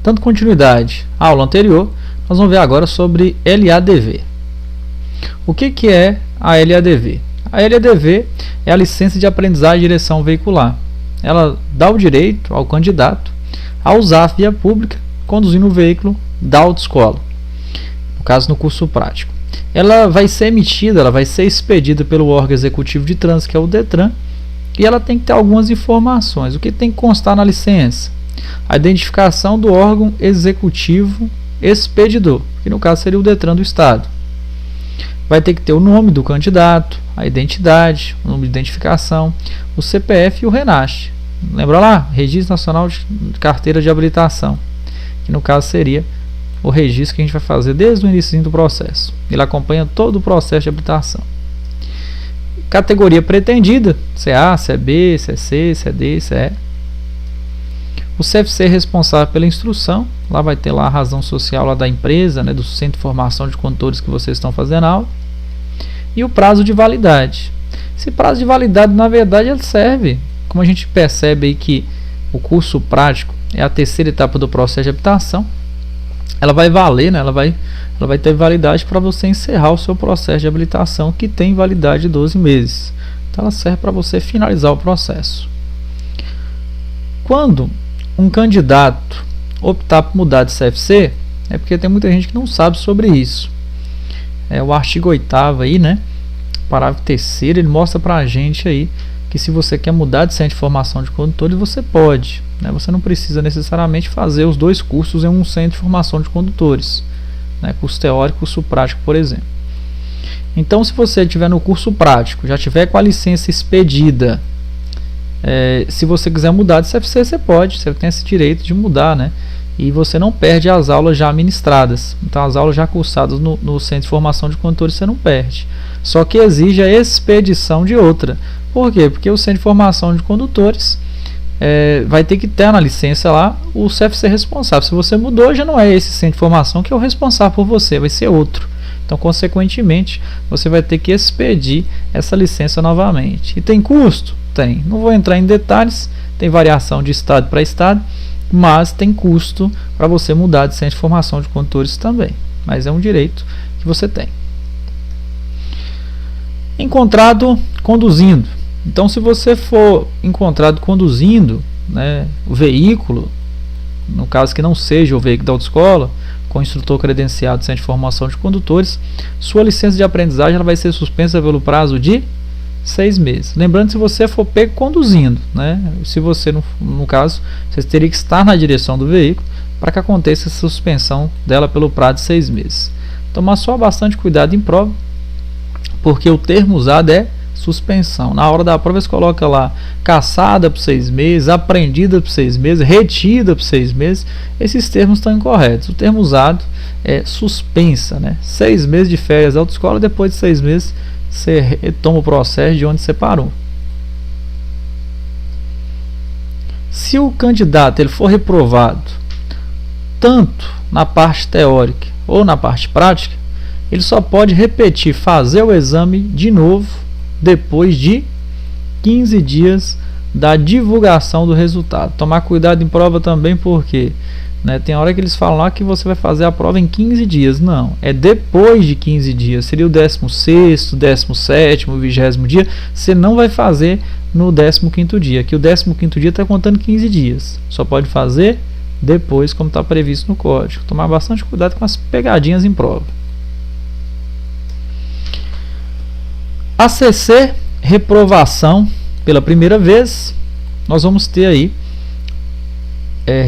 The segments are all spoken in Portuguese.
Dando continuidade à aula anterior, nós vamos ver agora sobre LADV. O que é a LADV? A LADV é a licença de aprendizagem e direção veicular. Ela dá o direito ao candidato a usar a via pública conduzindo o veículo da autoescola, no caso no curso prático. Ela vai ser emitida, ela vai ser expedida pelo órgão executivo de trânsito, que é o DETRAN, e ela tem que ter algumas informações. O que tem que constar na licença? A identificação do órgão executivo expedidor, que no caso seria o DETRAN do estado. Vai ter que ter o nome do candidato, a identidade, o número de identificação, o CPF e o RENASC. Lembra lá? Registro Nacional de Carteira de Habilitação, que no caso seria o registro que a gente vai fazer desde o início do processo. Ele acompanha todo o processo de habilitação. Categoria pretendida, se é A, se é B, se é C, se é D, se é E. O CFC é responsável pela instrução, lá vai ter lá a razão social lá da empresa, né, do centro de formação de condutores que vocês estão fazendo a aula. E o prazo de validade. Esse prazo de validade, na verdade, ele serve, como a gente percebe aí que o curso prático é a terceira etapa do processo de habilitação, ela vai valer, né, ela vai ter validade para você encerrar o seu processo de habilitação, que tem validade de 12 meses. Então ela serve para você finalizar o processo. Quando um candidato optar por mudar de CFC, é porque tem muita gente que não sabe sobre isso. O artigo 8º aí, né, parágrafo 3º, ele mostra pra gente aí que se você quer mudar de centro de formação de condutores, você pode, né? Você não precisa necessariamente fazer os dois cursos em um centro de formação de condutores, né? Curso teórico e curso prático, por exemplo. Então, se você estiver no curso prático, já tiver com a licença expedida, se você quiser mudar de CFC, você pode, você tem esse direito de mudar, né? E você não perde as aulas já ministradas. Então, as aulas já cursadas no centro de formação de condutores você não perde. Só que exige a expedição de outra. Por quê? Porque o centro de formação de condutores vai ter que ter na licença lá o CFC responsável. Se você mudou, já não é esse centro de formação que é o responsável por você, vai ser outro. Então, consequentemente, você vai ter que expedir essa licença novamente. E tem custo? Tem. Não vou entrar em detalhes, tem variação de estado para estado, mas tem custo para você mudar de centro de formação de condutores também. Mas é um direito que você tem. Encontrado conduzindo. Então, se você for encontrado conduzindo, né, o veículo, no caso que não seja o veículo da autoescola, com instrutor credenciado de centro de formação de condutores, sua licença de aprendizagem ela vai ser suspensa pelo prazo de 6 meses. Lembrando, se você for pego conduzindo, né, se você, no caso, você teria que estar na direção do veículo para que aconteça essa suspensão dela pelo prazo de 6 meses. Tomar só bastante cuidado em prova, porque o termo usado é suspensão. Na hora da prova, você coloca lá caçada por 6 meses, apreendida por 6 meses, retida por 6 meses. Esses termos estão incorretos. O termo usado é suspensa, né? 6 meses de férias da autoescola, depois de 6 meses você retoma o processo de onde você parou. Se o candidato ele for reprovado tanto na parte teórica ou na parte prática, ele só pode repetir, fazer o exame de novo depois de 15 dias da divulgação do resultado. Tomar cuidado em prova também, porque, né, tem hora que eles falam lá que você vai fazer a prova em 15 dias. Não, é depois de 15 dias. Seria o 16º, 17º, 20º dia. Você não vai fazer no 15º dia, que o 15º dia está contando 15 dias. Só pode fazer depois, como está previsto no código. Tomar bastante cuidado com as pegadinhas em prova. ACC, reprovação pela primeira vez, nós vamos ter aí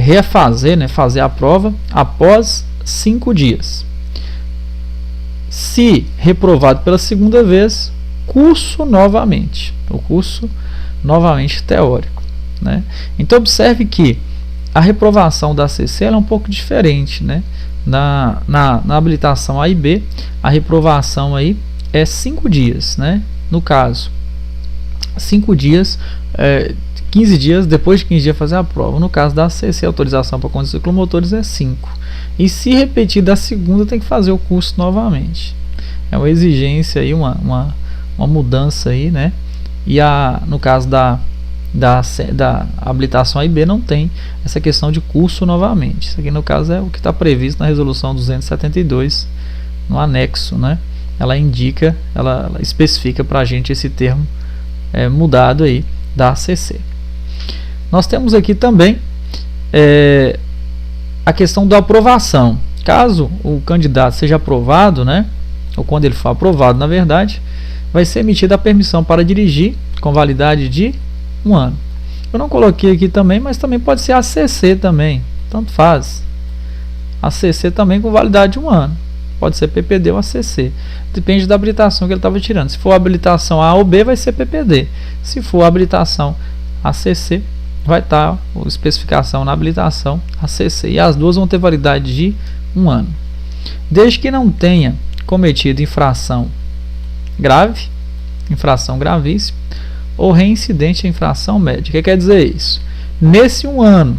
refazer, né, fazer a prova após 5 dias. Se reprovado pela segunda vez, curso novamente, o curso novamente teórico, né? Então observe que a reprovação da ACC ela é um pouco diferente, né? Na habilitação A e B, a reprovação aí é 5 dias, né? No caso, 5 dias, 15 dias, depois de 15 dias fazer a prova. No caso da ACC, autorização para conduzir ciclomotores é 5. E se repetir da segunda, tem que fazer o curso novamente. É uma exigência aí, uma mudança aí, né? E no caso da da habilitação A e B não tem essa questão de curso novamente. Isso aqui no caso é o que está previsto na resolução 272 no anexo, né? Ela indica, ela especifica para a gente esse termo mudado aí da ACC. Nós temos aqui também a questão da aprovação. Caso o candidato seja aprovado, né, ou quando ele for aprovado, na verdade, vai ser emitida a permissão para dirigir com validade de 1 ano. Eu não coloquei aqui também, mas também pode ser ACC também, tanto faz. ACC também com validade de 1 ano. Pode ser PPD ou ACC. Depende da habilitação que ele estava tirando. Se for habilitação A ou B, vai ser PPD. Se for habilitação ACC, vai estar a especificação na habilitação ACC. E as duas vão ter validade de 1 ano. Desde que não tenha cometido infração grave, infração gravíssima, ou reincidente em infração média. O que quer dizer isso? Nesse 1 ano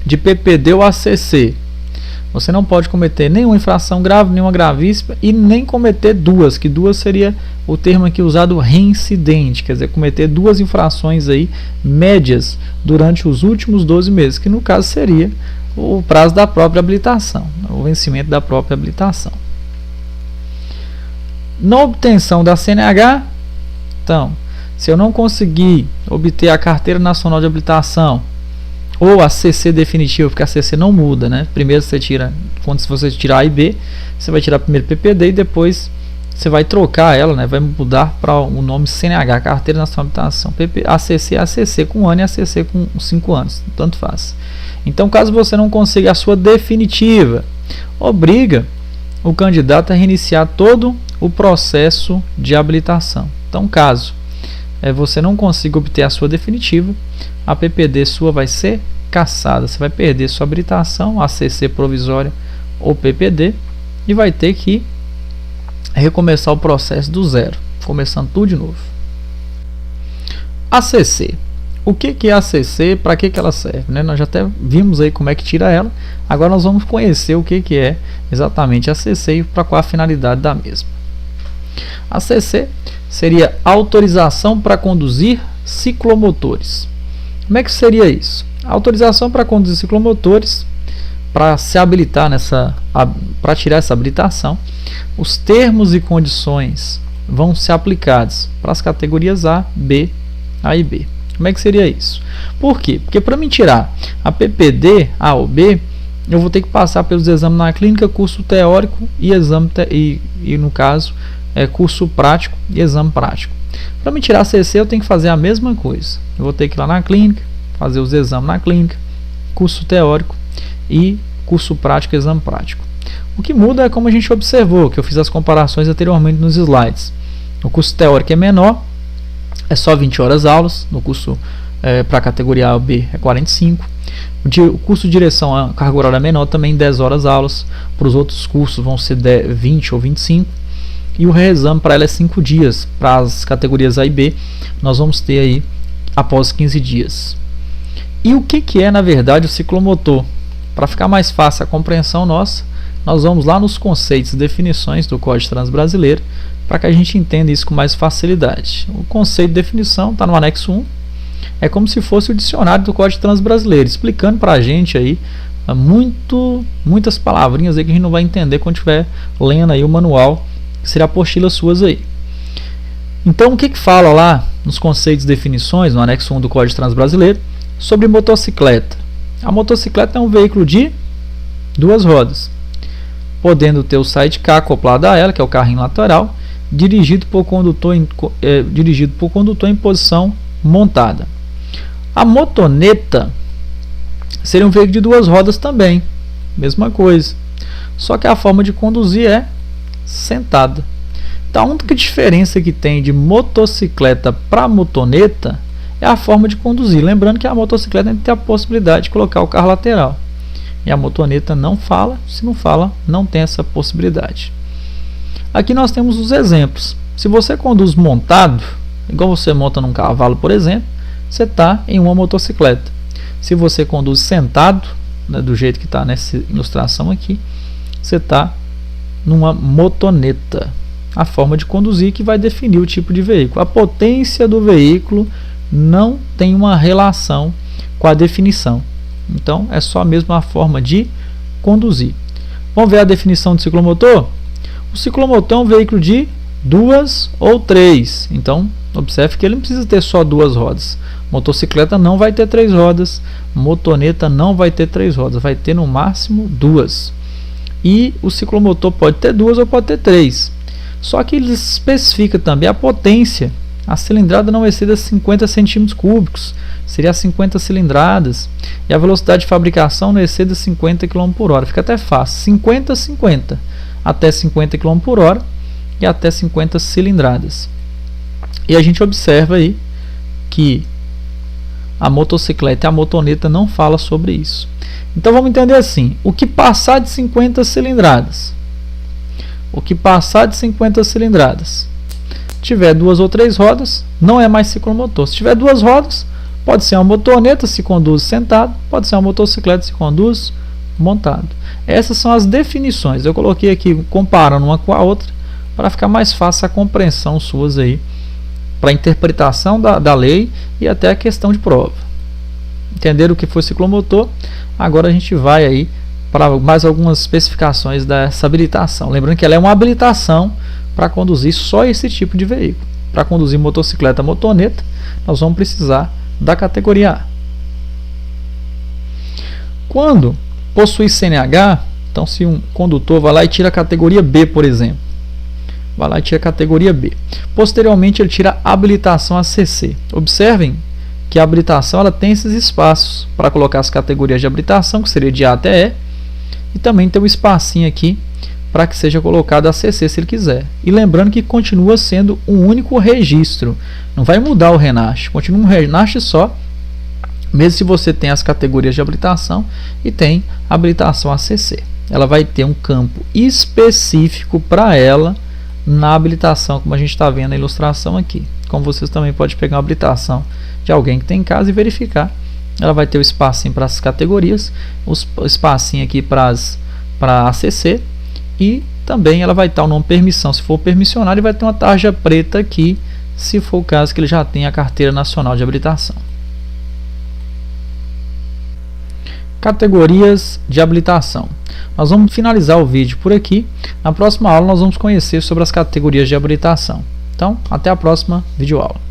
de PPD ou ACC, você não pode cometer nenhuma infração grave, nenhuma gravíssima e nem cometer duas, que duas seria o termo aqui usado reincidente, quer dizer, cometer duas infrações aí médias durante os últimos 12 meses, que no caso seria o prazo da própria habilitação, o vencimento da própria habilitação. Na obtenção da CNH, então, se eu não conseguir obter a Carteira Nacional de Habilitação ou a CC definitiva, porque a CC não muda, né? Primeiro você tira, quando você tirar A e B, você vai tirar primeiro PPD e depois você vai trocar ela, né? Vai mudar para o nome CNH, Carteira Nacional de Habilitação. ACC com 1 ano e ACC com 5 anos, tanto faz. Então, caso você não consiga a sua definitiva, obriga o candidato a reiniciar todo o processo de habilitação. Então, caso você não consiga obter a sua definitiva, a PPD sua vai ser cassada. Você vai perder sua habilitação, ACC provisória ou PPD, e vai ter que recomeçar o processo do zero, começando tudo de novo. ACC. O que é a ACC? Para que ela serve? Né? Nós já até vimos aí como é que tira ela. Agora nós vamos conhecer o que é exatamente a ACC e para qual a finalidade da mesma. A ACC seria autorização para conduzir ciclomotores. Como é que seria isso? A autorização para conduzir ciclomotores, para se habilitar para tirar essa habilitação, os termos e condições vão ser aplicados para as categorias A, B, A e B. Como é que seria isso? Por quê? Porque para me tirar a PPD A ou B, eu vou ter que passar pelos exames na clínica, curso teórico e exame e no caso curso prático e exame prático. Para me tirar a CC, eu tenho que fazer a mesma coisa. Eu vou ter que ir lá na clínica, fazer os exames na clínica, curso teórico e curso prático e exame prático. O que muda é como a gente observou, que eu fiz as comparações anteriormente nos slides. O curso teórico é menor, é só 20 horas aulas, no curso para a categoria A ou B é 45. O curso de direção, a carga horária é menor, também 10 horas aulas. Para os outros cursos vão ser 20 ou 25. E o reexame para ela é 5 dias. Para as categorias A e B, nós vamos ter aí após 15 dias. E o que é, na verdade, o ciclomotor? Para ficar mais fácil a compreensão nossa, nós vamos lá nos conceitos e definições do Código Trânsito Brasileiro, para que a gente entenda isso com mais facilidade. O conceito de definição está no anexo 1. É como se fosse o dicionário do Código Trânsito Brasileiro, explicando para a gente aí muitas palavrinhas aí que a gente não vai entender quando estiver lendo aí o manual, que será apostilas suas aí. Então, o que fala lá nos conceitos e definições, no anexo 1 do Código Trânsito Brasileiro, sobre motocicleta? A motocicleta é um veículo de 2 rodas, podendo ter o sidecar acoplado a ela, que é o carrinho lateral, dirigido por condutor em posição montada. A motoneta seria um veículo de 2 rodas também, mesma coisa, só que a forma de conduzir é sentada. Então, a única diferença que tem de motocicleta para motoneta é a forma de conduzir. Lembrando que a motocicleta tem a possibilidade de colocar o carro lateral, e a motoneta não fala. Se não fala, não tem essa possibilidade. Aqui nós temos os exemplos. Se você conduz montado, igual você monta num cavalo, por exemplo, você está em uma motocicleta. Se você conduz sentado, né, do jeito que está nessa ilustração aqui, você está numa motoneta. A forma de conduzir que vai definir o tipo de veículo. A potência do veículo não tem uma relação com a definição. Então, é só a mesma forma de conduzir. Vamos ver a definição de ciclomotor? O ciclomotor é um veículo de 2 ou 3. Então, observe que ele não precisa ter só 2 rodas. Motocicleta não vai ter 3 rodas. Motoneta não vai ter 3 rodas. Vai ter no máximo 2. E o ciclomotor pode ter 2 ou pode ter 3. Só que ele especifica também a potência. A cilindrada não exceda 50 cm3. Seria 50 cilindradas. E a velocidade de fabricação não exceda 50 km/h. Fica até fácil. 50, 50. Até 50 km/h e até 50 cilindradas. E a gente observa aí que a motocicleta e a motoneta não fala sobre isso. Então vamos entender assim: o que passar de 50 cilindradas, tiver 2 ou 3 rodas, não é mais ciclomotor. Se tiver 2 rodas, pode ser uma motoneta, se conduz sentado, pode ser uma motocicleta, se conduz montado. Essas são as definições. Eu coloquei aqui comparando uma com a outra para ficar mais fácil a compreensão suas aí, para a interpretação da lei e até a questão de prova. Entenderam o que foi ciclomotor? Agora a gente vai aí para mais algumas especificações dessa habilitação. Lembrando que ela é uma habilitação para conduzir só esse tipo de veículo. Para conduzir motocicleta, motoneta, nós vamos precisar da categoria A. Quando possui CNH, então se um condutor vai lá e tira a categoria B, por exemplo, vai lá e tira a categoria B. Posteriormente ele tira a habilitação ACC. Observem que a habilitação ela tem esses espaços para colocar as categorias de habilitação, que seria de A até E, e também tem um espacinho aqui para que seja colocado a ACC se ele quiser. E lembrando que continua sendo um único registro, não vai mudar o RENAST, continua um RENAST só, mesmo se você tem as categorias de habilitação e tem a habilitação ACC. Ela vai ter um campo específico para ela na habilitação, como a gente está vendo na ilustração aqui. Como vocês também podem pegar uma habilitação de alguém que tem em casa e verificar. Ela vai ter o espacinho para as categorias, o espacinho aqui para a ACC, e também ela vai estar o nome permissão, se for permissionário, e vai ter uma tarja preta aqui, se for o caso que ele já tenha a carteira nacional de habilitação. Categorias de habilitação. Nós vamos finalizar o vídeo por aqui. Na próxima aula nós vamos conhecer sobre as categorias de habilitação. Então, até a próxima videoaula.